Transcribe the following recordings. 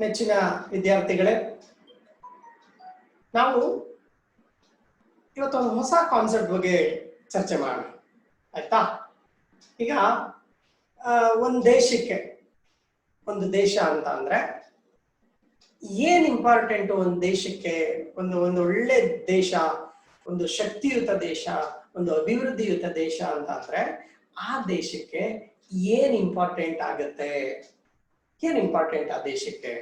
ನೆಚ್ಚಿನ ವಿದ್ಯಾರ್ಥಿಗಳೇ, ನಾವು ಇವತ್ತೊಂದು ಹೊಸ ಕಾನ್ಸೆಪ್ಟ್ ಬಗ್ಗೆ ಚರ್ಚೆ ಮಾಡೋಣ, ಆಯ್ತಾ? ಈಗ ಒಂದು ದೇಶಕ್ಕೆ, ಒಂದು ದೇಶ ಅಂತ ಅಂದ್ರೆ ಏನ್ ಇಂಪಾರ್ಟೆಂಟ್? ಒಂದು ದೇಶಕ್ಕೆ ಒಂದು ಒಳ್ಳೆ ದೇಶ, ಒಂದು ಶಕ್ತಿಯುತ ದೇಶ, ಒಂದು ಅಭಿವೃದ್ಧಿಯುತ ದೇಶ ಅಂತ ಅಂದ್ರೆ ಆ ದೇಶಕ್ಕೆ ಏನ್ ಇಂಪಾರ್ಟೆಂಟ್ ಆಗತ್ತೆ? ಏನ್ ಇಂಪಾರ್ಟೆಂಟ್ ಆ ದೇಶಕ್ಕೆ?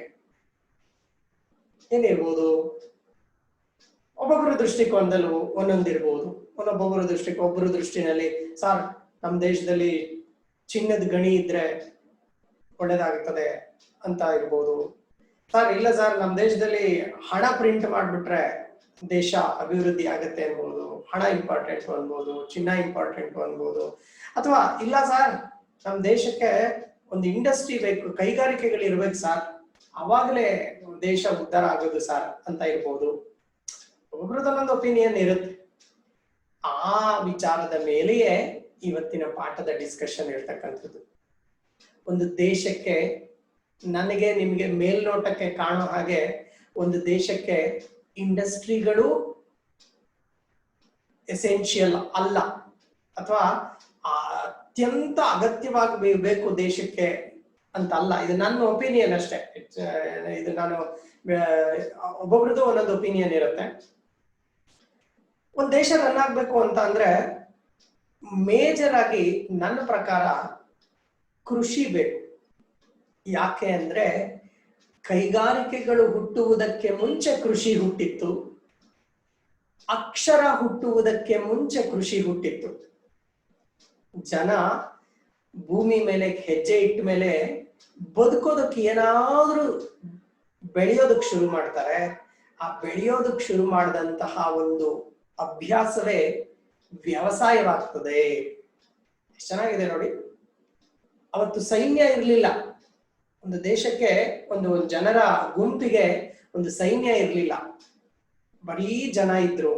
ಏನಿರ್ಬೋದು? ಒಬ್ಬೊಬ್ಬರ ದೃಷ್ಟಿಕೋನದಲ್ಲೂ ಒಂದೊಂದಿರ್ಬೋದು. ಒಬ್ಬೊಬ್ಬರ ದೃಷ್ಟಿನಲ್ಲಿ ಸರ್, ನಮ್ಮ ದೇಶದಲ್ಲಿ ಚಿನ್ನದ ಗಣಿ ಇದ್ರೆ ಒಳ್ಳೇದಾಗ್ತದೆ ಅಂತ ಇರ್ಬೋದು. ಸರ್, ಇಲ್ಲ ಸರ್, ನಮ್ಮ ದೇಶದಲ್ಲಿ ಹಣ ಪ್ರಿಂಟ್ ಮಾಡ್ಬಿಟ್ರೆ ದೇಶ ಅಭಿವೃದ್ಧಿ ಆಗತ್ತೆ ಅನ್ಬೋದು. ಹಣ ಇಂಪಾರ್ಟೆಂಟ್ ಅನ್ಬೋದು, ಚಿನ್ನ ಇಂಪಾರ್ಟೆಂಟ್ ಅನ್ಬೋದು. ಅಥವಾ ಇಲ್ಲ ಸರ್, ನಮ್ಮ ದೇಶಕ್ಕೆ ಒಂದು ಇಂಡಸ್ಟ್ರಿ ಬೇಕು, ಕೈಗಾರಿಕೆಗಳು ಇರ್ಬೇಕು ಸರ್, ಅವಾಗಲೇ ದೇಶ ಉದ್ಧಾರ ಆಗೋದು ಸರ್ ಅಂತ ಇರ್ಬೋದು. ಒಬ್ಬರದೊಂದೊಂದು ಒಪಿನಿಯನ್ ಇರುತ್ತೆ. ಆ ವಿಚಾರದ ಮೇಲೆಯೇ ಇವತ್ತಿನ ಪಾಠದ ಡಿಸ್ಕಷನ್ ಇರ್ತಕ್ಕಂಥದ್ದು. ಒಂದು ದೇಶಕ್ಕೆ, ನನಗೆ ನಿಮ್ಗೆ ಮೇಲ್ನೋಟಕ್ಕೆ ಕಾಣೋ ಹಾಗೆ ಒಂದು ದೇಶಕ್ಕೆ ಇಂಡಸ್ಟ್ರಿಗಳು ಎಸೆನ್ಷಿಯಲ್ ಅಲ್ಲ, ಅಥವಾ ಅತ್ಯಂತ ಅಗತ್ಯವಾಗಿ ಬೇಕು ದೇಶಕ್ಕೆ ಅಂತ ಅಲ್ಲ. ಇದು ನನ್ನ ಒಪಿನಿಯನ್ ಅಷ್ಟೇ. ಇದು ನಾನು ಒಬ್ಬೊಬ್ರದ್ದು ಒಂದೊಂದು ಒಪಿನಿಯನ್ ಇರುತ್ತೆ. ಒಂದು ದೇಶ ರನ್ ಆಗ್ಬೇಕು ಅಂತ ಅಂದ್ರೆ ಮೇಜರ್ ಆಗಿ ನನ್ನ ಪ್ರಕಾರ ಕೃಷಿ ಬೇಕು. ಯಾಕೆ ಅಂದ್ರೆ ಕೈಗಾರಿಕೆಗಳು ಹುಟ್ಟುವುದಕ್ಕೆ ಮುಂಚೆ ಕೃಷಿ ಹುಟ್ಟಿತ್ತು, ಅಕ್ಷರ ಹುಟ್ಟುವುದಕ್ಕೆ ಮುಂಚೆ ಕೃಷಿ ಹುಟ್ಟಿತ್ತು. ಜನ ಭೂಮಿ ಮೇಲೆ ಹೆಜ್ಜೆ ಇಟ್ಟ ಮೇಲೆ ಬದುಕೋದಕ್ಕೆ ಏನಾದ್ರೂ ಬೆಳೆಯೋದಕ್ಕೆ ಶುರು ಮಾಡ್ತಾರೆ. ಆ ಬೆಳೆಯೋದಕ್ಕೆ ಶುರು ಮಾಡಿದಂತಹ ಒಂದು ಅಭ್ಯಾಸವೇ ವ್ಯವಸಾಯವಾಗ್ತದೆ. ಎಷ್ಟು ಚೆನ್ನಾಗಿದೆ ನೋಡಿ. ಅವತ್ತು ಸೈನ್ಯ ಇರಲಿಲ್ಲ, ಒಂದು ದೇಶಕ್ಕೆ, ಒಂದು ಜನರ ಗುಂಪಿಗೆ ಒಂದು ಸೈನ್ಯ ಇರಲಿಲ್ಲ, ಬರೀ ಜನ ಇದ್ರು,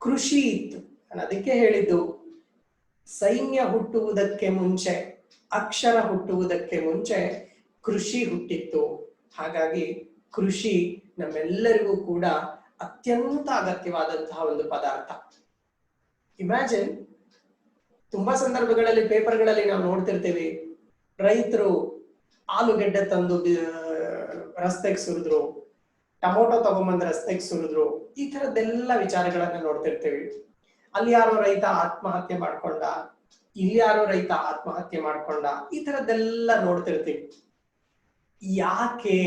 ಕೃಷಿ ಇತ್ತು. ನಾನು ಅದಕ್ಕೆ ಹೇಳಿದ್ದು, ಸೈನ್ಯ ಹುಟ್ಟುವುದಕ್ಕೆ ಮುಂಚೆ, ಅಕ್ಷರ ಹುಟ್ಟುವುದಕ್ಕೆ ಮುಂಚೆ ಕೃಷಿ ಹುಟ್ಟಿತ್ತು. ಹಾಗಾಗಿ ಕೃಷಿ ನಮ್ಮೆಲ್ಲರಿಗೂ ಕೂಡ ಅತ್ಯಂತ ಅಗತ್ಯವಾದಂತಹ ಒಂದು ಪದಾರ್ಥ. ಇಮ್ಯಾಜಿನ್, ತುಂಬಾ ಸಂದರ್ಭಗಳಲ್ಲಿ ಪೇಪರ್ಗಳಲ್ಲಿ ನಾವು ನೋಡ್ತಿರ್ತೀವಿ, ರೈತರು ಆಲೂಗೆಡ್ಡೆ ತಂದು ರಸ್ತೆಗೆ ಸುರಿದ್ರು, ಟೊಮೊಟೊ ತಗೊಂಬಂದ್ ರಸ್ತೆಗೆ ಸುರಿದ್ರು, ಈ ತರದ್ದೆಲ್ಲ ವಿಚಾರಗಳನ್ನ ನೋಡ್ತಿರ್ತೀವಿ. ಅಲ್ಲಿ ಯಾರೋ ರೈತ ಆತ್ಮಹತ್ಯೆ ಮಾಡ್ಕೊಂಡ, ಇಲ್ಲಿ ಯಾರೋ ರೈತ ಆತ್ಮಹತ್ಯೆ ಮಾಡ್ಕೊಂಡ, ಈ ತರದ್ದೆಲ್ಲ ನೋಡ್ತಿರ್ತೀವಿ. ಯಾಕೆ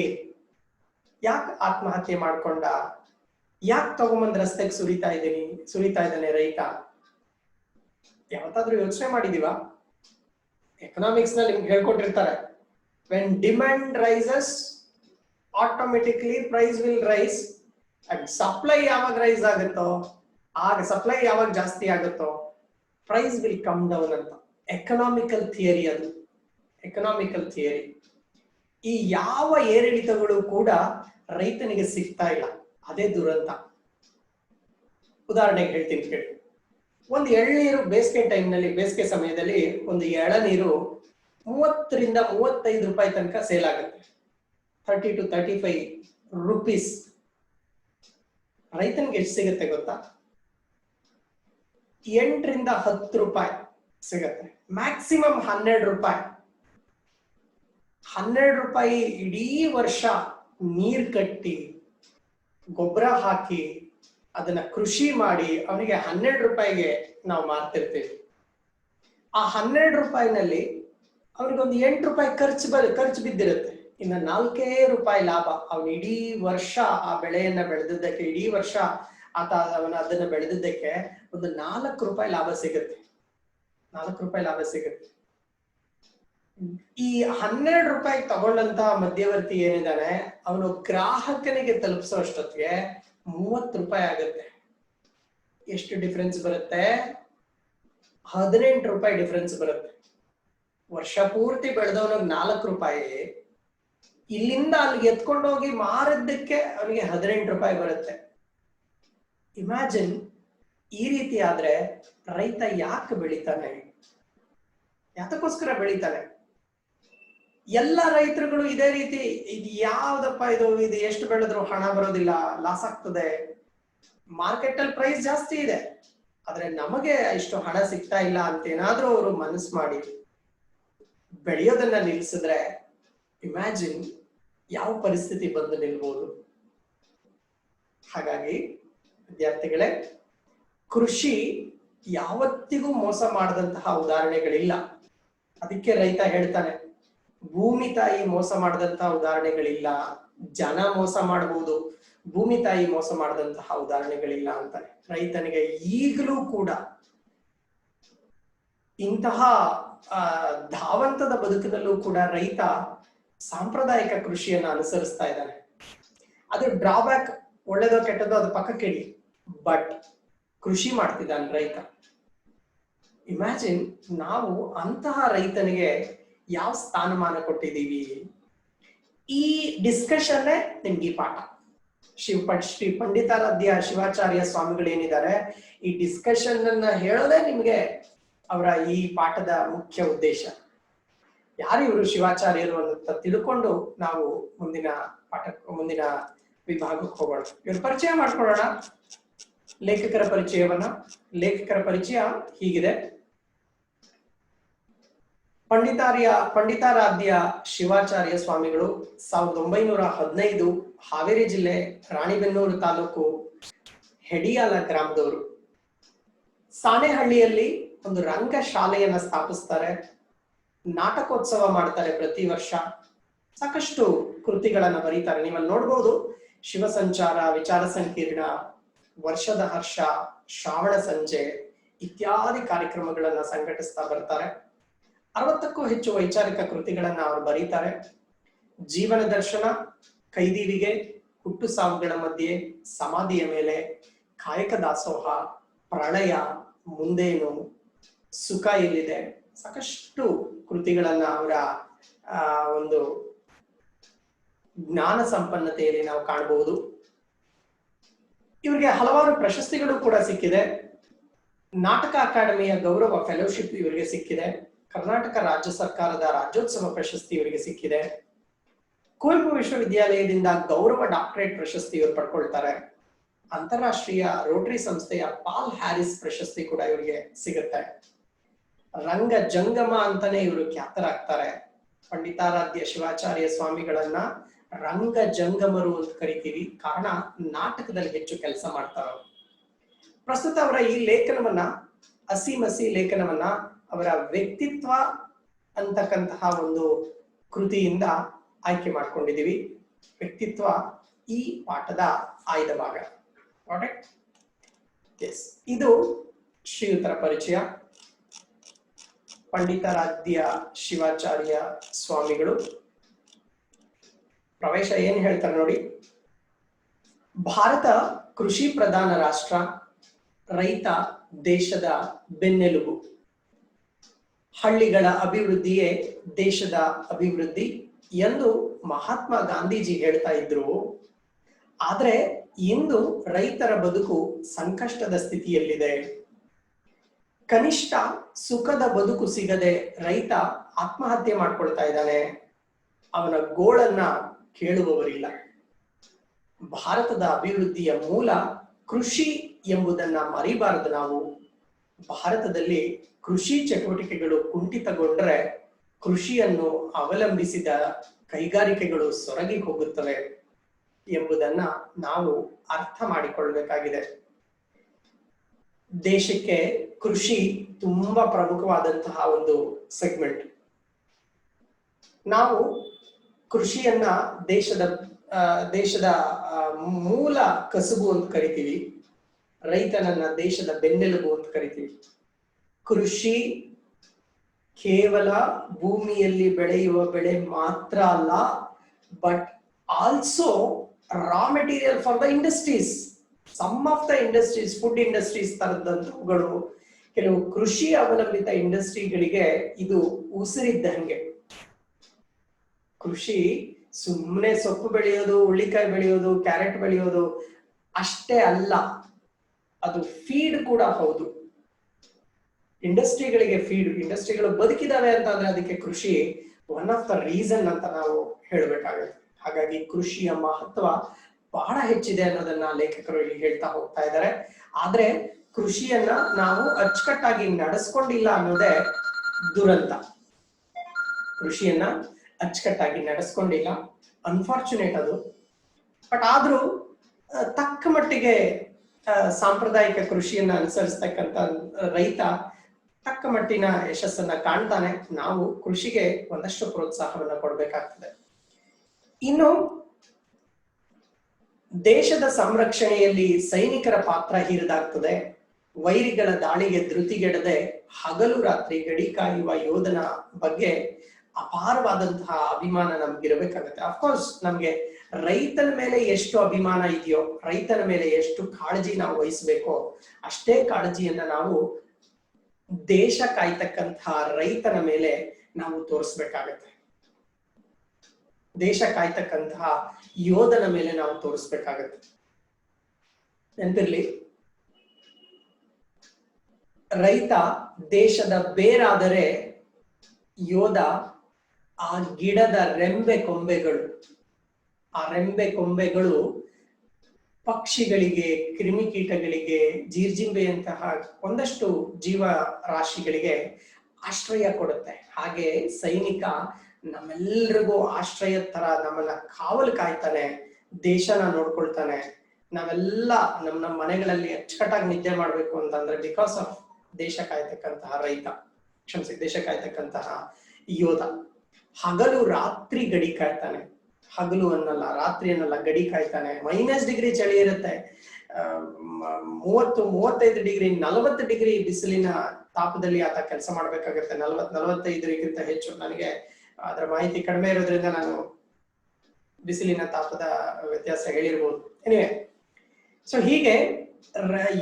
ಆತ್ಮಹತ್ಯೆ ಮಾಡ್ಕೊಂಡ? ಯಾಕೆ ತಗೊಂಬಂದ್ ರಸ್ತೆಗೆ ಸುರಿತಾ ಇದ್ದಾನೆ ರೈತ? ಯಾವತ್ತಾದ್ರೂ ಯೋಚನೆ ಮಾಡಿದೀವ? ಎಕನಾಮಿಕ್ಸ್ ನಲ್ಲಿ ನಿಮ್ಗೆ ಹೇಳ್ಕೊಟ್ಟಿರ್ತಾರೆ, when demand rises automatically price will rise, and supply ಯಾವಾಗ ರೈಸ್ ಆಗುತ್ತೋ, ಆಗ ಸಪ್ಲೈ ಯಾವಾಗ ಜಾಸ್ತಿ ಆಗುತ್ತೋ ಪ್ರೈಸ್ ವಿಲ್ ಕಮ್ ಡೌನ್ ಅಂತ. ಎಕನಾಮಿಕಲ್ ಥಿಯರಿ ಅದು, ಎಕನಾಮಿಕಲ್ ಥಿಯರಿ. ಈ ಯಾವ ಏರಿಳಿತಗಳು ಕೂಡ ರೈತನಿಗೆ ಸಿಗ್ತಾ ಇಲ್ಲ, ಅದೇ ದುರಂತ. ಉದಾಹರಣೆಗೆ ಹೇಳ್ತೀನಿ ಕೇಳಿ. ಒಂದು ಎಳ್ನೀರು ಬೇಸಿಗೆ ಟೈಮ್ನಲ್ಲಿ, ಬೇಸಿಗೆ ಸಮಯದಲ್ಲಿ ಒಂದು ಎಳನೀರು 30 ರಿಂದ 35 ರೂಪಾಯಿ ತನಕ ಸೇಲ್ ಆಗುತ್ತೆ. 30 to 35 rupees. ರೈತನಿಗೆ ಎಷ್ಟು ಸಿಗುತ್ತೆ ಗೊತ್ತಾ? 8 ರಿಂದ 10 ರೂಪಾಯಿ ಸಿಗತ್ತೆ, ಮ್ಯಾಕ್ಸಿಮಮ್ 12 ರೂಪಾಯಿ. 12 ರೂಪಾಯಿ ಇಡೀ ವರ್ಷ ನೀರ್ ಕಟ್ಟಿ, ಗೊಬ್ಬರ ಹಾಕಿ, ಅದನ್ನ ಕೃಷಿ ಮಾಡಿ ಅವನಿಗೆ 12 ರೂಪಾಯಿಗೆ ನಾವು ಮಾರ್ತಿರ್ತೀವಿ. ಆ 12 ರೂಪಾಯಿನಲ್ಲಿ ಅವ್ರಿಗೊಂದು 8 ರೂಪಾಯಿ ಖರ್ಚು ಬಿದ್ದಿರುತ್ತೆ. ಇನ್ನು 4 ರೂಪಾಯಿ ಲಾಭ. ಅವನು ಇಡೀ ವರ್ಷ ಆ ಬೆಳೆಯನ್ನ ಬೆಳೆದಿದ್ದಕ್ಕೆ, ಇಡೀ ವರ್ಷ ಅದನ್ನ ಬೆಳೆದಿದ್ದಕ್ಕೆ ಒಂದು 4 ರೂಪಾಯಿ ಲಾಭ ಸಿಗುತ್ತೆ. 4 ರೂಪಾಯಿ ಲಾಭ ಸಿಗುತ್ತೆ. ಈ 12 ರೂಪಾಯಿ ತಗೊಂಡಂತಹ ಮಧ್ಯವರ್ತಿ ಏನಿದ್ದಾನೆ, ಅವನು ಗ್ರಾಹಕನಿಗೆ ತಲುಪಿಸೋ ಅಷ್ಟೊತ್ತಿಗೆ 30 ರೂಪಾಯಿ ಆಗುತ್ತೆ. ಎಷ್ಟು ಡಿಫ್ರೆನ್ಸ್ ಬರುತ್ತೆ? 18 ರೂಪಾಯಿ ಡಿಫ್ರೆನ್ಸ್ ಬರುತ್ತೆ. ವರ್ಷ ಪೂರ್ತಿ ಬೆಳೆದವನಿಗೆ 4 ರೂಪಾಯಿ, ಇಲ್ಲಿಂದ ಅಲ್ಲಿಗೆ ಎತ್ಕೊಂಡೋಗಿ ಮಾರಿದ್ದಕ್ಕೆ ಅವನಿಗೆ 18 ರೂಪಾಯಿ ಬರುತ್ತೆ. ಇಮ್ಯಾಜಿನ್, ಈ ರೀತಿ ಆದ್ರೆ ರೈತ ಯಾಕೆ ಬೆಳಿತಾನೆ? ಯಾತಕ್ಕೋಸ್ಕರ ಬೆಳಿತಾನೆ? ಎಲ್ಲ ರೈತರುಗಳು ಇದೇ ರೀತಿ ಇದು ಯಾವ್ದಪ್ಪ ಇದು ಎಷ್ಟು ಬೆಳೆದ್ರು ಹಣ ಬರೋದಿಲ್ಲ, ಲಾಸ್ ಆಗ್ತದೆ, ಮಾರ್ಕೆಟ್ ಅಲ್ಲಿ ಪ್ರೈಸ್ ಜಾಸ್ತಿ ಇದೆ ಆದ್ರೆ ನಮಗೆ ಇಷ್ಟು ಹಣ ಸಿಗ್ತಾ ಇಲ್ಲ ಅಂತ ಏನಾದ್ರೂ ಅವರು ಮನಸ್ಸು ಮಾಡಿ ಬೆಳೆಯೋದನ್ನ ನಿಲ್ಲಿಸಿದ್ರೆ ಇಮ್ಯಾಜಿನ್ ಯಾವ ಪರಿಸ್ಥಿತಿ ಬಂದು ನಿಲ್ಬಹುದು. ಹಾಗಾಗಿ ವಿದ್ಯಾರ್ಥಿಗಳೇ, ಕೃಷಿ ಯಾವತ್ತಿಗೂ ಮೋಸ ಮಾಡದಂತಹ ಉದಾಹರಣೆಗಳಿಲ್ಲ. ಅದಕ್ಕೆ ರೈತ ಹೇಳ್ತಾನೆ, ಭೂಮಿ ತಾಯಿ ಮೋಸ ಮಾಡದಂತಹ ಉದಾಹರಣೆಗಳಿಲ್ಲ, ಜನ ಮೋಸ ಮಾಡಬಹುದು, ಭೂಮಿ ತಾಯಿ ಮೋಸ ಮಾಡದಂತಹ ಉದಾಹರಣೆಗಳಿಲ್ಲ ಅಂತಾನೆ. ರೈತನಿಗೆ ಈಗಲೂ ಕೂಡ ಇಂತಹ ಧಾವಂತದ ಬದುಕಿನಲ್ಲೂ ಕೂಡ ರೈತ ಸಾಂಪ್ರದಾಯಿಕ ಕೃಷಿಯನ್ನ ಅನುಸರಿಸ್ತಾ ಇದ್ದಾನೆ. ಅದು ಡ್ರಾಬ್ಯಾಕ್, ಒಳ್ಳೇದೋ ಕೆಟ್ಟದೋ ಅದು ಪಕ್ಕಕ್ಕಿಡಿ, ಬಟ್ ಕೃಷಿ ಮಾಡ್ತಿದ್ದಾನೆ ರೈತ. ಇಮ್ಯಾಜಿನ್ ನಾವು ಅಂತಹ ರೈತನಿಗೆ ಯಾವ ಸ್ಥಾನಮಾನ ಕೊಟ್ಟಿದ್ದೀವಿ. ಈ ಡಿಸ್ಕಷನ್ನೇ ನಿಮ್ಗೆ ಈ ಪಾಠ. ಶ್ರೀ ಪಂಡಿತಾರಾಧ್ಯ ಶಿವಾಚಾರ್ಯ ಸ್ವಾಮಿಗಳು ಏನಿದ್ದಾರೆ, ಈ ಡಿಸ್ಕಷನ್ ಅನ್ನ ಹೇಳೋದೇ ನಿಮ್ಗೆ ಅವರ ಈ ಪಾಠದ ಮುಖ್ಯ ಉದ್ದೇಶ. ಯಾರು ಇವರು ಶಿವಾಚಾರ್ಯರು ಅಂತ ತಿಳ್ಕೊಂಡು ನಾವು ಮುಂದಿನ ವಿಭಾಗಕ್ಕೆ ಹೋಗೋಣ. ಇವ್ರ ಪರಿಚಯ ಮಾಡ್ಕೊಳ್ಳೋಣ, ಲೇಖಕರ ಪರಿಚಯವನ್ನ. ಲೇಖಕರ ಪರಿಚಯ ಹೀಗಿದೆ. ಪಂಡಿತಾರಾಧ್ಯ ಶಿವಾಚಾರ್ಯ ಸ್ವಾಮಿಗಳು 1915 ಹಾವೇರಿ ಜಿಲ್ಲೆ ರಾಣಿಬೆನ್ನೂರು ತಾಲೂಕು ಹೆಡಿಯಾಲ ಗ್ರಾಮದವರು. ಸಾಣೆಹಳ್ಳಿಯಲ್ಲಿ ಒಂದು ರಂಗ ಶಾಲೆಯನ್ನ ಸ್ಥಾಪಿಸ್ತಾರೆ, ನಾಟಕೋತ್ಸವ ಮಾಡ್ತಾರೆ ಪ್ರತಿ ವರ್ಷ, ಸಾಕಷ್ಟು ಕೃತಿಗಳನ್ನ ಬರೀತಾರೆ. ನೀವಲ್ಲಿ ನೋಡ್ಬೋದು, ಶಿವ ಸಂಚಾರ, ವಿಚಾರ ಸಂಕಿರಣ, ವರ್ಷದ ಹರ್ಷ, ಶ್ರಾವಣ ಸಂಜೆ ಇತ್ಯಾದಿ ಕಾರ್ಯಕ್ರಮಗಳನ್ನ ಸಂಘಟಿಸ್ತಾ ಬರ್ತಾರೆ. 60ಕ್ಕೂ ಹೆಚ್ಚು ವೈಚಾರಿಕ ಕೃತಿಗಳನ್ನ ಅವರು ಬರೀತಾರೆ. ಜೀವನ ದರ್ಶನ, ಕೈದೀವಿಗೆ, ಹುಟ್ಟು ಸಾವುಗಳ ಮಧ್ಯೆ, ಸಮಾಧಿಯ ಮೇಲೆ, ಕಾಯಕ ದಾಸೋಹ, ಪ್ರಳಯ, ಮುಂದೇನು, ಸುಖ ಎಲ್ಲಿದೆ, ಸಾಕಷ್ಟು ಕೃತಿಗಳನ್ನ ಅವರ ಒಂದು ಜ್ಞಾನ ಸಂಪನ್ನತೆಯಲ್ಲಿ ನಾವು ಕಾಣಬಹುದು. ಇವರಿಗೆ ಹಲವಾರು ಪ್ರಶಸ್ತಿಗಳು ಕೂಡ ಸಿಕ್ಕಿದೆ. ನಾಟಕ ಅಕಾಡೆಮಿಯ ಗೌರವ ಫೆಲೋಶಿಪ್ ಇವರಿಗೆ ಸಿಕ್ಕಿದೆ. ಕರ್ನಾಟಕ ರಾಜ್ಯ ಸರ್ಕಾರದ ರಾಜ್ಯೋತ್ಸವ ಪ್ರಶಸ್ತಿ ಇವರಿಗೆ ಸಿಕ್ಕಿದೆ. ಕುವೆಂಪು ವಿಶ್ವವಿದ್ಯಾಲಯದಿಂದ ಗೌರವ ಡಾಕ್ಟರೇಟ್ ಪ್ರಶಸ್ತಿ ಇವರು ಪಡ್ಕೊಳ್ತಾರೆ. ಅಂತಾರಾಷ್ಟ್ರೀಯ ರೋಟರಿ ಸಂಸ್ಥೆಯ ಪಾಲ್ ಹ್ಯಾರಿಸ್ ಪ್ರಶಸ್ತಿ ಕೂಡ ಇವರಿಗೆ ಸಿಗುತ್ತೆ. ರಂಗ ಜಂಗಮ ಅಂತಾನೆ ಇವರು ಖ್ಯಾತರಾಗ್ತಾರೆ. ಪಂಡಿತಾರಾಧ್ಯ ಶಿವಾಚಾರ್ಯ ಸ್ವಾಮಿಗಳನ್ನ ರಂಗ ಜಂಗಮರು ಅಂತ ಕರಿತೀವಿ, ಕಾರಣ ನಾಟಕದಲ್ಲಿ ಹೆಚ್ಚು ಕೆಲಸ ಮಾಡ್ತಾರೆ. ಪ್ರಸ್ತುತ ಅವರ ಈ ಲೇಖನವನ್ನ, ಹಸಿ ಲೇಖನವನ್ನ ಅವರ ವ್ಯಕ್ತಿತ್ವ ಅಂತಕ್ಕಂತಹ ಒಂದು ಕೃತಿಯಿಂದ ಆಯ್ಕೆ ಮಾಡ್ಕೊಂಡಿದೀವಿ. ವ್ಯಕ್ತಿತ್ವ ಈ ಪಾಠದ ಆಯ್ದ ಭಾಗ. ಇದು ಶ್ರೀಯುತರ ಪರಿಚಯ. ಪಂಡಿತಾರಾಧ್ಯ ಶಿವಾಚಾರ್ಯ ಸ್ವಾಮಿಗಳು ಪ್ರವೇಶ ಏನ್ ಹೇಳ್ತಾರೆ ನೋಡಿ. ಭಾರತ ಕೃಷಿ ಪ್ರಧಾನ ರಾಷ್ಟ್ರ, ರೈತ ದೇಶದ ಬೆನ್ನೆಲುಬು, ಹಳ್ಳಿಗಳ ಅಭಿವೃದ್ಧಿಯೇ ದೇಶದ ಅಭಿವೃದ್ಧಿ ಎಂದು ಮಹಾತ್ಮ ಗಾಂಧೀಜಿ ಹೇಳ್ತಾ ಇದ್ರು. ಆದ್ರೆ ಇಂದು ರೈತರ ಬದುಕು ಸಂಕಷ್ಟದ ಸ್ಥಿತಿಯಲ್ಲಿದೆ. ಕನಿಷ್ಠ ಸುಖದ ಬದುಕು ಸಿಗದೆ ರೈತ ಆತ್ಮಹತ್ಯೆ ಮಾಡ್ಕೊಳ್ತಾ ಇದ್ದಾನೆ. ಅವನ ಗೋಳನ್ನ ಕೇಳುವವರಿಲ್ಲ. ಭಾರತದ ಅಭಿವೃದ್ಧಿಯ ಮೂಲ ಕೃಷಿ ಎಂಬುದನ್ನ ಮರಿಬಾರದು ನಾವು. ಭಾರತದಲ್ಲಿ ಕೃಷಿ ಚಟುವಟಿಕೆಗಳು ಕುಂಠಿತಗೊಂಡ್ರೆ ಕೃಷಿಯನ್ನು ಅವಲಂಬಿಸಿದ ಕೈಗಾರಿಕೆಗಳು ಸೊರಗಿ ಹೋಗುತ್ತವೆ ಎಂಬುದನ್ನ ನಾವು ಅರ್ಥ ಮಾಡಿಕೊಳ್ಳಬೇಕಾಗಿದೆ. ದೇಶಕ್ಕೆ ಕೃಷಿ ತುಂಬಾ ಪ್ರಮುಖವಾದಂತಹ ಒಂದು ಸೆಗ್ಮೆಂಟ್. ನಾವು ಕೃಷಿಯನ್ನ ದೇಶದ ಮೂಲ ಕಸುಬು ಅಂತ ಕರಿತೀವಿ. ರೈತನನ್ನ ದೇಶದ ಬೆನ್ನೆಲುಬು ಅಂತ ಕರಿತೀವಿ. ಕೃಷಿ ಕೇವಲ ಭೂಮಿಯಲ್ಲಿ ಬೆಳೆಯುವ ಬೆಳೆ ಮಾತ್ರ ಅಲ್ಲ, but also raw material for the industries. Some of the industries, food industries ತರದಂತವುಗಳು, ಕೆಲವು ಕೃಷಿ ಅವಲಂಬಿತ ಇಂಡಸ್ಟ್ರಿಗಳಿಗೆ ಇದು ಉಸಿರಿದ್ದಂಗೆ. ಕೃಷಿ ಸುಮ್ಮನೆ ಸೊಪ್ಪು ಬೆಳೆಯೋದು, ಹುಳ್ಳಿಕಾಯಿ ಬೆಳೆಯೋದು, ಕ್ಯಾರೆಟ್ ಬೆಳೆಯೋದು ಅಷ್ಟೇ ಅಲ್ಲ, ಅದು ಫೀಡ್ ಕೂಡ ಹೌದು. ಇಂಡಸ್ಟ್ರಿಗಳಿಗೆ ಫೀಡ್. ಇಂಡಸ್ಟ್ರಿಗಳು ಬದುಕಿದಾವೆ ಅಂತ ಅಂದ್ರೆ ಅದಕ್ಕೆ ಕೃಷಿ ಒನ್ ಆಫ್ ದ ರೀಸನ್ ಅಂತ ನಾವು ಹೇಳಬೇಕಾಗುತ್ತೆ. ಹಾಗಾಗಿ ಕೃಷಿಯ ಮಹತ್ವ ಬಹಳ ಹೆಚ್ಚಿದೆ ಅನ್ನೋದನ್ನ ಲೇಖಕರು ಇಲ್ಲಿ ಹೇಳ್ತಾ ಹೋಗ್ತಾ ಇದ್ದಾರೆ. ಆದ್ರೆ ಕೃಷಿಯನ್ನ ನಾವು ಅಚ್ಚುಕಟ್ಟಾಗಿ ನಡೆಸ್ಕೊಂಡಿಲ್ಲ ಅನ್ನೋದೇ ದುರಂತ. ಕೃಷಿಯನ್ನ ಅಚ್ಚುಕಟ್ಟಾಗಿ ನಡೆಸ್ಕೊಂಡಿಲ್ಲ, ಅನ್ಫಾರ್ಚುನೇಟ್ ಅದು. ಬಟ್ ಆದ್ರೂ ತಕ್ಕ ಮಟ್ಟಿಗೆ ಸಾಂಪ್ರದಾಯಿಕ ಕೃಷಿಯನ್ನ ಅನುಸರಿಸ್ತಕ್ಕಂಥ ರೈತ ತಕ್ಕ ಮಟ್ಟಿನ ಯಶಸ್ಸನ್ನ ಕಾಣ್ತಾನೆ. ನಾವು ಕೃಷಿಗೆ ಒಂದಷ್ಟು ಪ್ರೋತ್ಸಾಹವನ್ನ ಕೊಡ್ಬೇಕಾಗ್ತದೆ. ಇನ್ನು ದೇಶದ ಸಂರಕ್ಷಣೆಯಲ್ಲಿ ಸೈನಿಕರ ಪಾತ್ರ ಹಿರಿದಾಗ್ತದೆ. ವೈರಿಗಳ ದಾಳಿಗೆ ಧೃತಿಗೆಡದೆ ಹಗಲು ರಾತ್ರಿ ಗಡಿ ಕಾಯುವ ಯೋಧನ ಬಗ್ಗೆ ಅಪಾರವಾದಂತಹ ಅಭಿಮಾನ ನಮ್ಗಿರ್ಬೇಕಾಗತ್ತೆ. ಅಫ್ಕೋರ್ಸ್ ನಮ್ಗೆ ರೈತನ ಮೇಲೆ ಎಷ್ಟು ಅಭಿಮಾನ ಇದೆಯೋ, ರೈತನ ಮೇಲೆ ಎಷ್ಟು ಕಾಳಜಿ ನಾವು ವಹಿಸ್ಬೇಕೋ, ಅಷ್ಟೇ ಕಾಳಜಿಯನ್ನ ನಾವು ದೇಶ ಕಾಯ್ತಕ್ಕಂತಹ ರೈತನ ಮೇಲೆ ನಾವು ತೋರಿಸ್ಬೇಕಾಗತ್ತೆ. ದೇಶ ಕಾಯ್ತಕ್ಕಂತಹ ಯೋಧನ ಮೇಲೆ ನಾವು ತೋರಿಸ್ಬೇಕಾಗತ್ತೆ. ನೆನಪಿರ್ಲಿ, ರೈತ ದೇಶದ ಬೇರಾದರೆ ಯೋಧ ಆ ಗಿಡದ ರೆಂಬೆ ಕೊಂಬೆಗಳು. ಆ ರೆಂಬೆ ಕೊಂಬೆಗಳು ಪಕ್ಷಿಗಳಿಗೆ, ಕ್ರಿಮಿಕೀಟಗಳಿಗೆ, ಜೀರ್ಜಿಂಬೆಯಂತಹ ಒಂದಷ್ಟು ಜೀವ ರಾಶಿಗಳಿಗೆ ಆಶ್ರಯ ಕೊಡುತ್ತೆ. ಹಾಗೆ ಸೈನಿಕ ನಮ್ಮೆಲ್ರಿಗೂ ಆಶ್ರಯ ತರ ನಮ್ಮನ್ನ ಕಾವಲು ಕಾಯ್ತಾನೆ, ದೇಶನ ನೋಡ್ಕೊಳ್ತಾನೆ. ನಾವೆಲ್ಲ ನಮ್ಮ ಮನೆಗಳಲ್ಲಿ ಅಚ್ಚುಕಟ್ಟಾಗಿ ನಿದ್ದೆ ಮಾಡ್ಬೇಕು ಅಂತಂದ್ರೆ ಬಿಕಾಸ್ ಆಫ್ ದೇಶ ಕಾಯ್ತಕ್ಕಂತಹ ರೈತ, ಕ್ಷಮಿಸಿ, ದೇಶ ಕಾಯ್ತಕ್ಕಂತಹ ಯೋಧ. ಹಗಲು ರಾತ್ರಿ ಗಡಿ ಕಾಯ್ತಾನೆ. ಹಗಲು ಅನ್ನಲ್ಲ, ರಾತ್ರಿ ಅನ್ನಲ್ಲ, ಗಡಿ ಕಾಯ್ತಾನೆ. -ಡಿಗ್ರಿ ಚಳಿ ಇರುತ್ತೆ, 30-35 ಡಿಗ್ರಿ, 40 ಡಿಗ್ರಿ ಬಿಸಿಲಿನ ತಾಪದಲ್ಲಿ ಆತ ಕೆಲಸ ಮಾಡ್ಬೇಕಾಗತ್ತೆ. 40-45 ಹೆಚ್ಚು. ನನಗೆ ಅದರ ಮಾಹಿತಿ ಕಡಿಮೆ ಇರೋದ್ರಿಂದ ನಾನು ಬಿಸಿಲಿನ ತಾಪದ ವ್ಯತ್ಯಾಸ ಹೇಳಿರ್ಬೋದು. ಎನಿವೆ, ಸೊ ಹೀಗೆ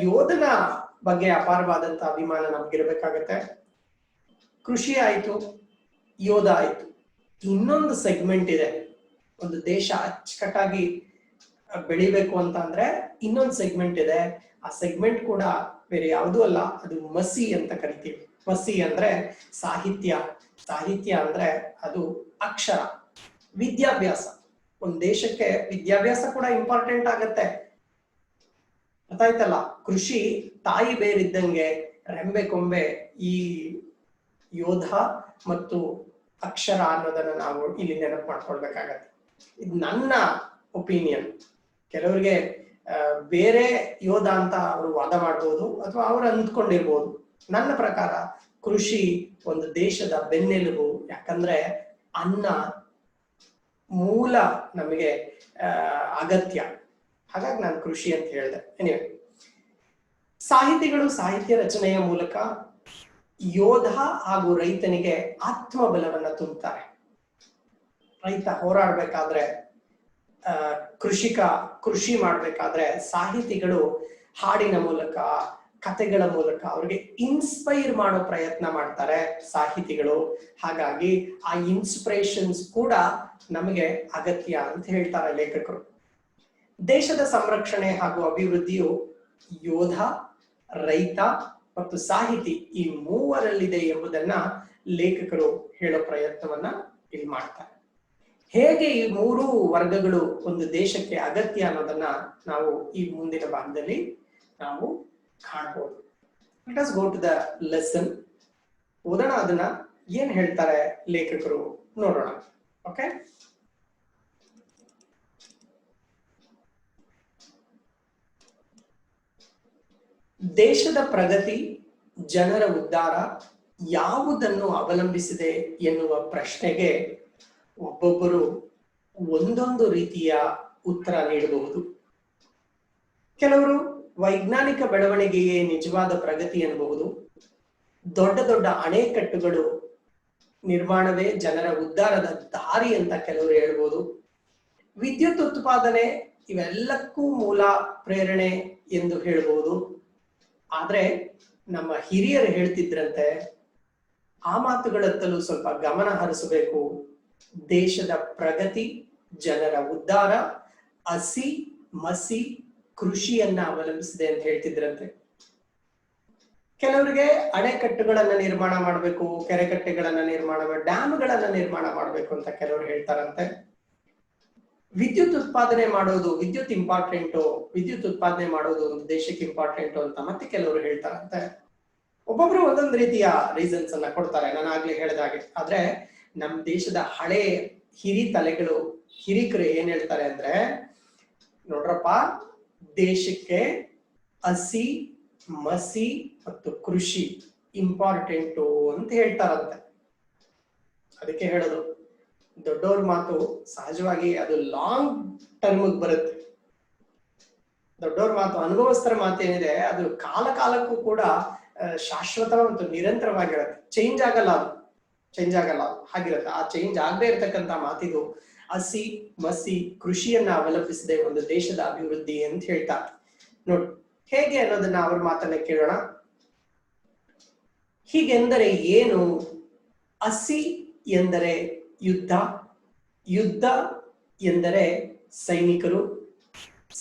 ಯೋಧನ ಬಗ್ಗೆ ಅಪಾರವಾದಂತ ಅಭಿಮಾನ ನಮ್ಗಿರ್ಬೇಕಾಗತ್ತೆ. ಕೃಷಿ ಆಯ್ತು, ಯೋಧ ಆಯ್ತು. ಇನ್ನೊಂದು ಸೆಗ್ಮೆಂಟ್ ಇದೆ. ಒಂದು ದೇಶ ಅಚ್ಚುಕಟ್ಟಾಗಿ ಬೆಳಿಬೇಕು ಅಂತ ಅಂದ್ರೆ ಇನ್ನೊಂದು ಸೆಗ್ಮೆಂಟ್ ಇದೆ. ಆ ಸೆಗ್ಮೆಂಟ್ ಕೂಡ ಬೇರೆ ಯಾವುದೂ ಅಲ್ಲ, ಅದು ಮಸಿ ಅಂತ ಕರಿತೀವಿ. ಮಸಿ ಅಂದ್ರೆ ಸಾಹಿತ್ಯ. ಸಾಹಿತ್ಯ ಅಂದ್ರೆ ಅದು ಅಕ್ಷರ, ವಿದ್ಯಾಭ್ಯಾಸ. ಒಂದ್ ದೇಶಕ್ಕೆ ವಿದ್ಯಾಭ್ಯಾಸ ಕೂಡ ಇಂಪಾರ್ಟೆಂಟ್ ಆಗತ್ತೆ. ಗೊತ್ತಾಯ್ತಲ್ಲ, ಕೃಷಿ ತಾಯಿ ಬೇರಿದ್ದಂಗೆ, ರೆಂಬೆ ಕೊಂಬೆ ಈ ಯೋಧ ಮತ್ತು ಅಕ್ಷರ ಅನ್ನೋದನ್ನ ನಾವು ಇಲ್ಲಿ ನೆನಪು ಮಾಡ್ಕೊಳ್ಬೇಕಾಗತ್ತೆ. ಇದು ನನ್ನ ಒಪಿನಿಯನ್. ಕೆಲವರಿಗೆ ಬೇರೆ ಯೋಧ ಅಂತ ಅವರು ವಾದ ಮಾಡ್ಬೋದು ಅಥವಾ ಅವ್ರು ಅಂದ್ಕೊಂಡಿರ್ಬೋದು. ನನ್ನ ಪ್ರಕಾರ ಕೃಷಿ ಒಂದು ದೇಶದ ಬೆನ್ನೆಲುಬು. ಯಾಕಂದ್ರೆ ಅನ್ನ ಮೂಲ ನಮಗೆ ಅಗತ್ಯ. ಹಾಗಾಗಿ ನಾನು ಕೃಷಿ ಅಂತ ಹೇಳಿದೆ. ಎನಿವೆ, ಸಾಹಿತಿಗಳು ಸಾಹಿತ್ಯ ರಚನೆಯ ಮೂಲಕ ಯೋಧ ಹಾಗೂ ರೈತನಿಗೆ ಆತ್ಮಬಲವನ್ನ ತುಂಬುತ್ತಾರೆ. ರೈತ ಹೋರಾಡ್ಬೇಕಾದ್ರೆ, ಕೃಷಿ ಮಾಡ್ಬೇಕಾದ್ರೆ ಸಾಹಿತಿಗಳು ಹಾಡಿನ ಮೂಲಕ, ಕಥೆಗಳ ಮೂಲಕ ಅವ್ರಿಗೆ ಇನ್ಸ್ಪೈರ್ ಮಾಡೋ ಪ್ರಯತ್ನ ಮಾಡ್ತಾರೆ ಸಾಹಿತಿಗಳು. ಹಾಗಾಗಿ ಆ ಇನ್ಸ್ಪಿರೇಷನ್ಸ್ ಕೂಡ ನಮಗೆ ಅಗತ್ಯ ಅಂತ ಹೇಳ್ತಾರೆ ಲೇಖಕರು. ದೇಶದ ಸಂರಕ್ಷಣೆ ಹಾಗೂ ಅಭಿವೃದ್ಧಿಯು ಯೋಧ, ರೈತ ಮತ್ತು ಸಾಹಿತಿ ಈ ಮೂವರಲ್ಲಿದೆ ಎಂಬುದನ್ನ ಲೇಖಕರು ಹೇಳೋ ಪ್ರಯತ್ನವನ್ನ ಇಲ್ಲಿ ಮಾಡ್ತಾರೆ. ಹೇಗೆ ಈ ಮೂರು ವರ್ಗಗಳು ಒಂದು ದೇಶಕ್ಕೆ ಅಗತ್ಯ ಅನ್ನೋದನ್ನ ನಾವು ಈ ಮುಂದಿನ ಭಾಗದಲ್ಲಿ ನಾವು ಕಾಣಬಹುದು. Let us go to the lesson. ಓದೋಣ, ಅದನ್ನ ಏನ್ ಹೇಳ್ತಾರೆ ಲೇಖಕರು ನೋಡೋಣ. ಓಕೆ, ದೇಶದ ಪ್ರಗತಿ, ಜನರ ಉದ್ಧಾರ ಯಾವುದನ್ನು ಅವಲಂಬಿಸಿದೆ ಎನ್ನುವ ಪ್ರಶ್ನೆಗೆ ಒಬ್ಬೊಬ್ಬರು ಒಂದೊಂದು ರೀತಿಯ ಉತ್ತರ ನೀಡಬಹುದು. ಕೆಲವರು ವೈಜ್ಞಾನಿಕ ಬೆಳವಣಿಗೆಯೇ ನಿಜವಾದ ಪ್ರಗತಿ ಎನ್ನಬಹುದು. ದೊಡ್ಡ ದೊಡ್ಡ ಅಣೆಕಟ್ಟುಗಳು ನಿರ್ಮಾಣವೇ ಜನರ ಉದ್ಧಾರದ ದಾರಿ ಅಂತ ಕೆಲವರು ಹೇಳ್ಬೋದು. ವಿದ್ಯುತ್ ಉತ್ಪಾದನೆ ಇವೆಲ್ಲಕ್ಕೂ ಮೂಲ ಪ್ರೇರಣೆ ಎಂದು ಹೇಳ್ಬೋದು. ಆದ್ರೆ ನಮ್ಮ ಹಿರಿಯರು ಹೇಳ್ತಿದ್ರಂತೆ, ಆ ಮಾತುಗಳತ್ತಲೂ ಸ್ವಲ್ಪ ಗಮನ ಹರಿಸಬೇಕು. ದೇಶದ ಪ್ರಗತಿ, ಜನರ ಉದ್ಧಾರ ಹಸಿ ಮಸಿ ಕೃಷಿಯನ್ನ ಅವಲಂಬಿಸಿದೆ ಅಂತ ಹೇಳ್ತಿದ್ರಂತೆ. ಕೆಲವರಿಗೆ ಅಣೆಕಟ್ಟುಗಳನ್ನ ನಿರ್ಮಾಣ ಮಾಡಬೇಕು, ಕೆರೆಕಟ್ಟೆಗಳನ್ನ ನಿರ್ಮಾಣ ಡ್ಯಾಮ್ಗಳನ್ನ ನಿರ್ಮಾಣ ಮಾಡಬೇಕು ಅಂತ ಕೆಲವರು ಹೇಳ್ತಾರಂತೆ. ವಿದ್ಯುತ್ ಉತ್ಪಾದನೆ ಮಾಡೋದು, ವಿದ್ಯುತ್ ಇಂಪಾರ್ಟೆಂಟು, ವಿದ್ಯುತ್ ಉತ್ಪಾದನೆ ಮಾಡೋದು ಒಂದು ದೇಶಕ್ಕೆ ಇಂಪಾರ್ಟೆಂಟು ಅಂತ ಮತ್ತೆ ಕೆಲವರು ಹೇಳ್ತಾರಂತೆ. ಒಬ್ಬೊಬ್ರು ಒಂದೊಂದು ರೀತಿಯ ರೀಸನ್ಸ್ ಅನ್ನ ಕೊಡ್ತಾರೆ, ನಾನು ಆಗ್ಲೇ ಹೇಳಿದಾಗೆ. ಆದ್ರೆ ನಮ್ ದೇಶದ ಹಳೆ ಹಿರಿತಲೆಗಳು, ಹಿರಿಕರು ಏನ್ ಹೇಳ್ತಾರೆ ಅಂದ್ರೆ, ನೋಡ್ರಪ್ಪ, ದೇಶಕ್ಕೆ ಹಸಿ, ಮಸಿ ಮತ್ತು ಕೃಷಿ ಇಂಪಾರ್ಟೆಂಟು ಅಂತ ಹೇಳ್ತಾರಂತೆ. ಅದಕ್ಕೆ ಹೇಳೋದು, ದೊಡ್ಡವ್ರ ಮಾತು ಸಹಜವಾಗಿ ಅದು ಲಾಂಗ್ ಟರ್ಮ್ ಬರುತ್ತೆ. ದೊಡ್ಡವ್ರ ಮಾತು, ಅನುಭವಸ್ಥರ ಮಾತೇನಿದೆ ಅದು ಕಾಲ ಕಾಲಕ್ಕೂ ಕೂಡ ಶಾಶ್ವತ ಮತ್ತು ನಿರಂತರವಾಗಿರುತ್ತೆ. ಚೇಂಜ್ ಆಗಲ್ಲ, ಅದು ಚೇಂಜ್ ಆಗಲ್ಲ, ಹಾಗಿರುತ್ತೆ. ಆ ಚೇಂಜ್ ಆಗದೆ ಇರತಕ್ಕಂತ ಮಾತಿದು ಹಸಿ ಮಸಿ ಕೃಷಿಯನ್ನ ಅವಲಂಬಿಸಿದೆ ಒಂದು ದೇಶದ ಅಭಿವೃದ್ಧಿ ಅಂತ ಹೇಳ್ತಾರೆ. ನೋಡಿ ಹೇಗೆ ಅನ್ನೋದನ್ನ ಅವ್ರ ಮಾತನ್ನ ಕೇಳೋಣ. ಹೀಗೆಂದರೆ ಏನು? ಹಸಿ ಎಂದರೆ ಯುದ್ಧ, ಯುದ್ಧ ಎಂದರೆ ಸೈನಿಕರು,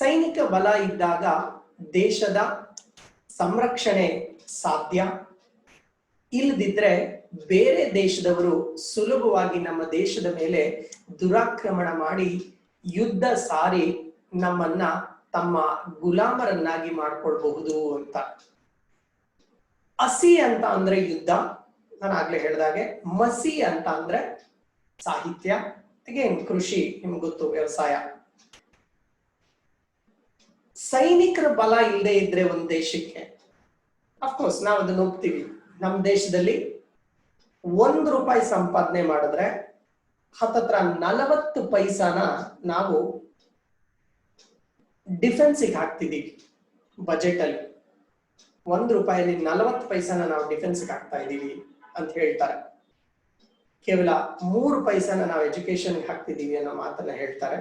ಸೈನಿಕ ಬಲ ಇದ್ದಾಗ ದೇಶದ ಸಂರಕ್ಷಣೆ ಸಾಧ್ಯ. ಇಲ್ಲದಿದ್ರೆ ಬೇರೆ ದೇಶದವರು ಸುಲಭವಾಗಿ ನಮ್ಮ ದೇಶದ ಮೇಲೆ ದುರಾಕ್ರಮಣ ಮಾಡಿ ಯುದ್ಧ ಸಾರಿ ನಮ್ಮನ್ನ ತಮ್ಮ ಗುಲಾಮರನ್ನಾಗಿ ಮಾಡ್ಕೊಳ್ಬಹುದು ಅಂತ. ಹಸಿ ಅಂತ ಅಂದ್ರೆ ಯುದ್ಧ, ನಾನು ಆಗ್ಲೇ ಹೇಳಿದಾಗೆ. ಮಸಿ ಅಂತ ಅಂದ್ರೆ ಸಾಹಿತ್ಯ, ಅಗೇನ್ ಕೃಷಿ, ನಿಮ್ಗೆ ಗೊತ್ತು, ವ್ಯವಸಾಯ. ಸೈನಿಕರ ಬಲ ಇಲ್ಲದೆ ಇದ್ರೆ ಒಂದ್ ದೇಶಕ್ಕೆ, ಅಫ್ಕೋರ್ಸ್ ನಾವು ಅದನ್ನ ಒಪ್ತೀವಿ. ನಮ್ಮ ದೇಶದಲ್ಲಿ ₹1 ಸಂಪಾದನೆ ಮಾಡಿದ್ರೆ ಹತ್ತತ್ರ 40 ಪೈಸಾನ ನಾವು ಡಿಫೆನ್ಸಿಗೆ ಹಾಕ್ತಿದೀವಿ. ಬಜೆಟ್ ಅಲ್ಲಿ ₹1 40 ಪೈಸಾನ ನಾವು ಡಿಫೆನ್ಸ್ಗೆ ಹಾಕ್ತಾ ಇದೀವಿ ಅಂತ ಹೇಳ್ತಾರೆ. ಕೇವಲ 3 ಪೈಸಾನ ನಾವು ಎಜುಕೇಶನ್ಗೆ ಹಾಕ್ತಿದೀವಿ ಅನ್ನೋ ಮಾತನ್ನ ಹೇಳ್ತಾರೆ.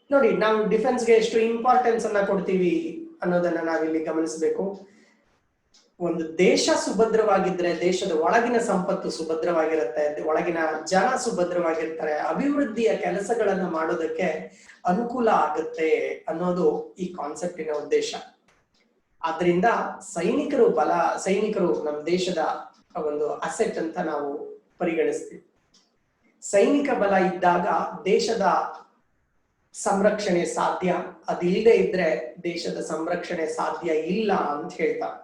ನೋಡಿ, ನಾವು ಡಿಫೆನ್ಸ್ಗೆ ಎಷ್ಟು ಇಂಪಾರ್ಟೆನ್ಸ್ ಅನ್ನ ಕೊಡ್ತೀವಿ ಅನ್ನೋದನ್ನ ನಾವಿಲ್ಲಿ ಗಮನಿಸಬೇಕು. ಒಂದು ದೇಶ ಸುಭದ್ರವಾಗಿದ್ರೆ ದೇಶದ ಒಳಗಿನ ಸಂಪತ್ತು ಸುಭದ್ರವಾಗಿರುತ್ತೆ, ಒಳಗಿನ ಜನ ಸುಭದ್ರವಾಗಿರ್ತಾರೆ, ಅಭಿವೃದ್ಧಿಯ ಕೆಲಸಗಳನ್ನ ಮಾಡೋದಕ್ಕೆ ಅನುಕೂಲ ಆಗುತ್ತೆ ಅನ್ನೋದು ಈ ಕಾನ್ಸೆಪ್ಟಿನ ಉದ್ದೇಶ. ಆದ್ರಿಂದ ಸೈನಿಕರು ನಮ್ಮ ದೇಶದ ಒಂದು ಅಸೆಟ್ ಅಂತ ನಾವು ಪರಿಗಣಿಸ್ತೀವಿ. ಸೈನಿಕ ಬಲ ಇದ್ದಾಗ ದೇಶದ ಸಂರಕ್ಷಣೆ ಸಾಧ್ಯ, ಅದಿಲ್ಲದೆ ಇದ್ರೆ ದೇಶದ ಸಂರಕ್ಷಣೆ ಸಾಧ್ಯ ಇಲ್ಲ ಅಂತ ಹೇಳ್ತಾರೆ.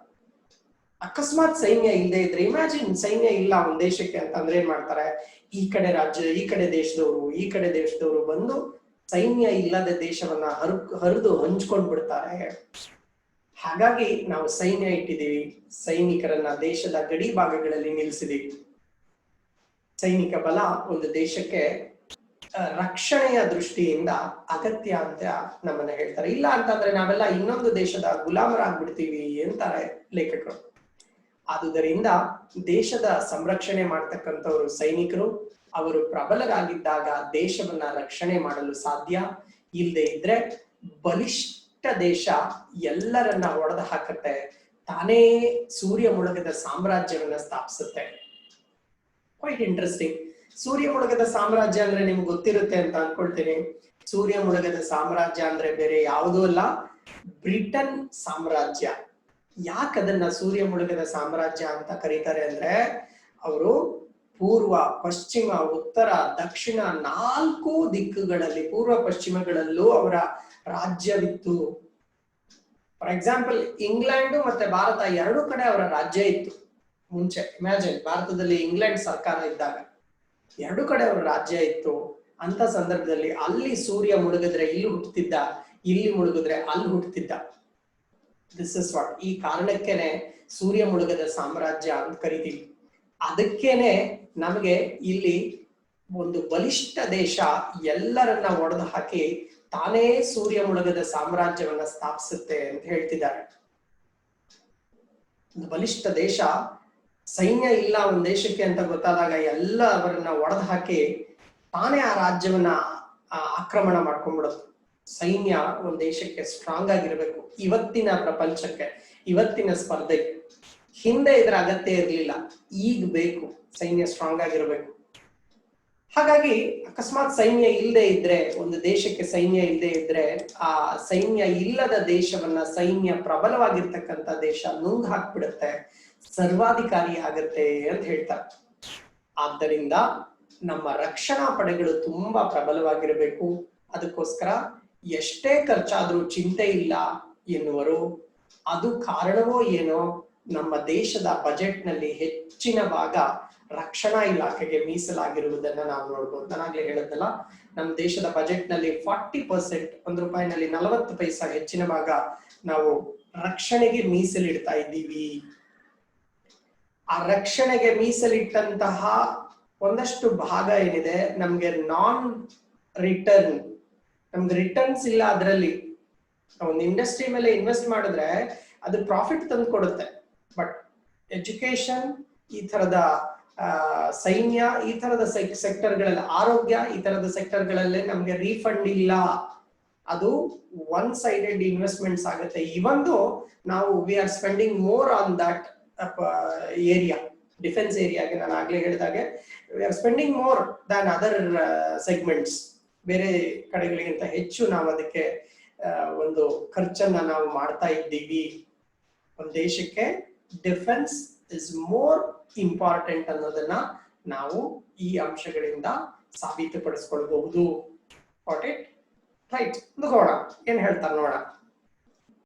ಅಕಸ್ಮಾತ್ ಸೈನ್ಯ ಇಲ್ಲದೆ ಇದ್ರೆ, ಇಮ್ಯಾಜಿನ್ ಸೈನ್ಯ ಇಲ್ಲ ಒಂದ್ ದೇಶಕ್ಕೆ ಅಂತಂದ್ರೆ ಏನ್ ಮಾಡ್ತಾರೆ? ಈ ಕಡೆ ರಾಜ್ಯ, ಈ ಕಡೆ ದೇಶದವರು ಬಂದು ಸೈನ್ಯ ಇಲ್ಲದ ದೇಶವನ್ನ ಹರಿದು ಹಂಚ್ಕೊಂಡ್ ಬಿಡ್ತಾರೆ. ಹಾಗಾಗಿ ನಾವು ಸೈನ್ಯ ಇಟ್ಟಿದ್ದೀವಿ, ಸೈನಿಕರನ್ನ ದೇಶದ ಗಡಿ ಭಾಗಗಳಲ್ಲಿ ನಿಲ್ಲಿಸಿದೀವಿ. ಸೈನಿಕ ಬಲ ಒಂದು ದೇಶಕ್ಕೆ ರಕ್ಷಣೆಯ ದೃಷ್ಟಿಯಿಂದ ಅಗತ್ಯ ಅಂತ ನಮ್ಮನ್ನ ಹೇಳ್ತಾರೆ. ಇಲ್ಲ ಅಂತಂದ್ರೆ ನಾವೆಲ್ಲ ಇನ್ನೊಂದು ದೇಶದ ಗುಲಾಮರಾಗ್ಬಿಡ್ತೀವಿ ಅಂತಾರೆ ಲೇಖಕರು. ಆದುದರಿಂದ ದೇಶದ ಸಂರಕ್ಷಣೆ ಮಾಡ್ತಕ್ಕಂಥವ್ರು ಸೈನಿಕರು. ಅವರು ಪ್ರಬಲರಾಗಿದ್ದಾಗ ದೇಶವನ್ನ ರಕ್ಷಣೆ ಮಾಡಲು ಸಾಧ್ಯ. ಇಲ್ಲದೆ ಇದ್ರೆ ಬಲಿಷ್ಠ ದೇಶ ಎಲ್ಲರನ್ನ ಒಡೆದು ಹಾಕತ್ತೆ, ತಾನೇ ಸೂರ್ಯ ಮುಳುಗದ ಸಾಮ್ರಾಜ್ಯವನ್ನ ಸ್ಥಾಪಿಸುತ್ತೆ. Quite interesting. ಸೂರ್ಯ ಮುಳುಗದ ಸಾಮ್ರಾಜ್ಯ ಅಂದ್ರೆ ನಿಮ್ಗೆ ಗೊತ್ತಿರುತ್ತೆ ಅಂತ ಅನ್ಕೊಳ್ತೀನಿ. ಸೂರ್ಯ ಮುಳುಗದ ಸಾಮ್ರಾಜ್ಯ ಅಂದ್ರೆ ಬೇರೆ ಯಾವುದೂ ಅಲ್ಲ, ಬ್ರಿಟನ್ ಸಾಮ್ರಾಜ್ಯ. ಯಾಕದನ್ನ ಸೂರ್ಯ ಮುಳುಗದ ಸಾಮ್ರಾಜ್ಯ ಅಂತ ಕರೀತಾರೆ ಅಂದ್ರೆ, ಅವರು ಪೂರ್ವ, ಪಶ್ಚಿಮ, ಉತ್ತರ, ದಕ್ಷಿಣ 4 ದಿಕ್ಕುಗಳಲ್ಲಿ, ಪೂರ್ವ ಪಶ್ಚಿಮಗಳಲ್ಲೂ ಅವರ ರಾಜ್ಯವಿತ್ತು. ಫಾರ್ ಎಕ್ಸಾಂಪಲ್, ಇಂಗ್ಲೆಂಡ್ ಮತ್ತೆ ಭಾರತ 2 ಕಡೆ ಅವರ ರಾಜ್ಯ ಇತ್ತು ಮುಂಚೆ. ಇಮ್ಯಾಜಿನ್, ಭಾರತದಲ್ಲಿ ಇಂಗ್ಲೆಂಡ್ ಸರ್ಕಾರ ಇದ್ದಾಗ 2 ಕಡೆ ಅವರ ರಾಜ್ಯ ಇತ್ತು. ಅಂತ ಸಂದರ್ಭದಲ್ಲಿ ಅಲ್ಲಿ ಸೂರ್ಯ ಮುಳುಗಿದ್ರೆ ಇಲ್ಲಿ ಹುಟ್ಟುತ್ತಿದ್ದ, ಇಲ್ಲಿ ಮುಳುಗಿದ್ರೆ ಅಲ್ಲಿ ಹುಟ್ಟುತ್ತಿದ್ದ. This is what. ಈ ಕಾರಣಕ್ಕೇನೆ ಸೂರ್ಯ ಮುಳುಗದ ಸಾಮ್ರಾಜ್ಯ ಅಂತ ಕರಿತೀವಿ. ಅದಕ್ಕೇನೆ ನಮಗೆ ಇಲ್ಲಿ ಒಂದು ಬಲಿಷ್ಠ ದೇಶ ಎಲ್ಲರನ್ನ ಒಡೆದು ಹಾಕಿ ತಾನೇ ಸೂರ್ಯ ಮುಳುಗದ ಸಾಮ್ರಾಜ್ಯವನ್ನ ಸ್ಥಾಪಿಸುತ್ತೆ ಅಂತ ಹೇಳ್ತಿದ್ದಾರೆ. ಒಂದು ಬಲಿಷ್ಠ ದೇಶ, ಸೈನ್ಯ ಇಲ್ಲ ಒಂದ್ ದೇಶಕ್ಕೆ ಅಂತ ಗೊತ್ತಾದಾಗ ಎಲ್ಲವರನ್ನ ಒಡೆದು ಹಾಕಿ ತಾನೇ ಆ ರಾಜ್ಯವನ್ನ ಆಕ್ರಮಣ ಮಾಡ್ಕೊಂಡ್ಬಿಡುತ್ತೆ. ಸೈನ್ಯ ಒಂದ್ ದೇಶಕ್ಕೆ ಸ್ಟ್ರಾಂಗ್ ಆಗಿರ್ಬೇಕು. ಇವತ್ತಿನ ಪ್ರಪಂಚಕ್ಕೆ, ಇವತ್ತಿನ ಸ್ಪರ್ಧೆಗೆ ಹಿಂದೆ ಇದ್ರ ಅಗತ್ಯ ಇರ್ಲಿಲ್ಲ, ಈಗ ಬೇಕು. ಸೈನ್ಯ ಸ್ಟ್ರಾಂಗ್ ಆಗಿರ್ಬೇಕು. ಹಾಗಾಗಿ ಅಕಸ್ಮಾತ್ ಸೈನ್ಯ ಇಲ್ಲದೆ ಇದ್ರೆ, ಒಂದು ದೇಶಕ್ಕೆ ಸೈನ್ಯ ಇಲ್ಲದೆ ಇದ್ರೆ, ಆ ಸೈನ್ಯ ಇಲ್ಲದ ದೇಶವನ್ನ ಸೈನ್ಯ ಪ್ರಬಲವಾಗಿರ್ತಕ್ಕಂಥ ದೇಶ ನುಂಗ್ ಹಾಕ್ಬಿಡುತ್ತೆ, ಸರ್ವಾಧಿಕಾರಿ ಆಗತ್ತೆ ಅಂತ ಹೇಳ್ತಾರೆ. ಆದ್ದರಿಂದ ನಮ್ಮ ರಕ್ಷಣಾ ಪಡೆಗಳು ತುಂಬಾ ಪ್ರಬಲವಾಗಿರಬೇಕು. ಅದಕ್ಕೋಸ್ಕರ ಎಷ್ಟೇ ಖರ್ಚಾದ್ರೂ ಚಿಂತೆ ಇಲ್ಲ ಎನ್ನುವರು. ಅದು ಕಾರಣವೋ ಏನೋ ನಮ್ಮ ದೇಶದ ಬಜೆಟ್ ನಲ್ಲಿ ಹೆಚ್ಚಿನ ಭಾಗ ರಕ್ಷಣಾ ಇಲಾಖೆಗೆ ಮೀಸಲಾಗಿರುವುದನ್ನ ನಾವು ನೋಡ್ಬೋದು. ನಾನಾಗ್ಲೇ ಹೇಳದ್ದಲ್ಲ, ನಮ್ಮ ದೇಶದ ಬಜೆಟ್ ನಲ್ಲಿ 40%, ₹1 40 ಹೆಚ್ಚಿನ ಭಾಗ ನಾವು ರಕ್ಷಣೆಗೆ ಮೀಸಲಿಡ್ತಾ ಇದ್ದೀವಿ. ಆ ರಕ್ಷಣೆಗೆ ಮೀಸಲಿಟ್ಟಂತಹ ಒಂದಷ್ಟು ಭಾಗ ಏನಿದೆ ನಮ್ಗೆ ನಾನ್ ರಿಟರ್ನ್, ನಮ್ಗೆ ರಿಟರ್ನ್ಸ್ ಇಲ್ಲ. ಅದರಲ್ಲಿ ಒಂದು ಇಂಡಸ್ಟ್ರಿ ಮೇಲೆ ಇನ್ವೆಸ್ಟ್ ಮಾಡಿದ್ರೆ ಅದು ಪ್ರಾಫಿಟ್ ತಂದು ಕೊಡುತ್ತೆ. ಬಟ್ ಎಜುಕೇಶನ್, ಈ ತರದ ಸೈನ್ಯ, ಈ ತರದ ಸೆಕ್ಟರ್ಗಳಲ್ಲಿ, ಆರೋಗ್ಯ, ಈ ತರದ ಸೆಕ್ಟರ್ಗಳಲ್ಲಿ ನಮ್ಗೆ ರೀಫಂಡ್ ಇಲ್ಲ. ಅದು ಒನ್ ಸೈಡೆಡ್ ಇನ್ವೆಸ್ಟ್ಮೆಂಟ್ಸ್ ಆಗುತ್ತೆ. ಇವನ್ ನಾವು we are spending more on that area, defence ಏರಿಯಾಗೆ ನಾನು ಆಗ್ಲೇ ಹೇಳಿದಾಗೆ we are spending more than other segments. ಬೇರೆ ಕಡೆಗಳಿಗಿಂತ ಹೆಚ್ಚು ನಾವು ಅದಕ್ಕೆ ಒಂದು ಖರ್ಚನ್ನ ನಾವು ಮಾಡ್ತಾ ಇದ್ದೀವಿ. ಒಂದು ದೇಶಕ್ಕೆ ಡಿಫೆನ್ಸ್ ಇಸ್ ಮೋರ್ ಇಂಪಾರ್ಟೆಂಟ್ ಅನ್ನೋದನ್ನ ನಾವು ಈ ಅಂಶಗಳಿಂದ ಸಾಬೀತುಪಡಿಸ್ಕೊಳ್ಬಹುದು. ರೈಟ್, ನೋಡೋಣ ಏನ್ ಹೇಳ್ತಾರೆ ನೋಡೋಣ.